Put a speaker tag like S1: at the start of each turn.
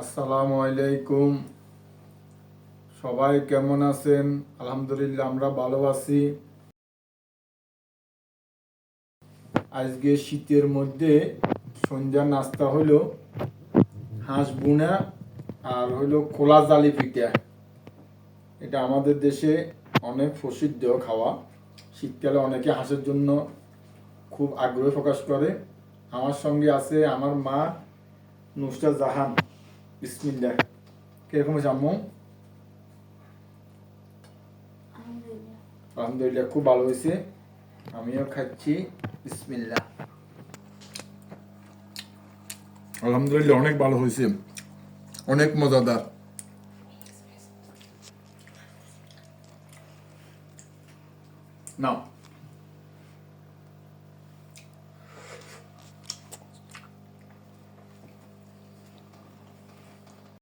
S1: আসসালামু আলাইকুম। সবাই কেমন আছেন? আলহামদুলিল্লাহ আমরা ভালো আছি। আজকে শীতের মধ্যে সন্ধ্যার নাস্তা হলো হাঁস বুনা আর হলো খোলা জালি পিঠা। এটা আমাদের দেশে অনেক প্রসিদ্ধ খাওয়া। শীতকালে অনেকে হাঁসের জন্য খুব আগ্রহ প্রকাশ করে। আমার সঙ্গে আছে আমার মা নুসরাত জাহান। বিসমিল্লাহ। কিরকম হয়েছে আম্মু? আলহামদুলিল্লাহ খুব ভালো হয়েছে। আমিও খাচ্ছি। বিসমিল্লাহ। আলহামদুলিল্লাহ অনেক ভালো হয়েছে, অনেক মজাদার। নাও।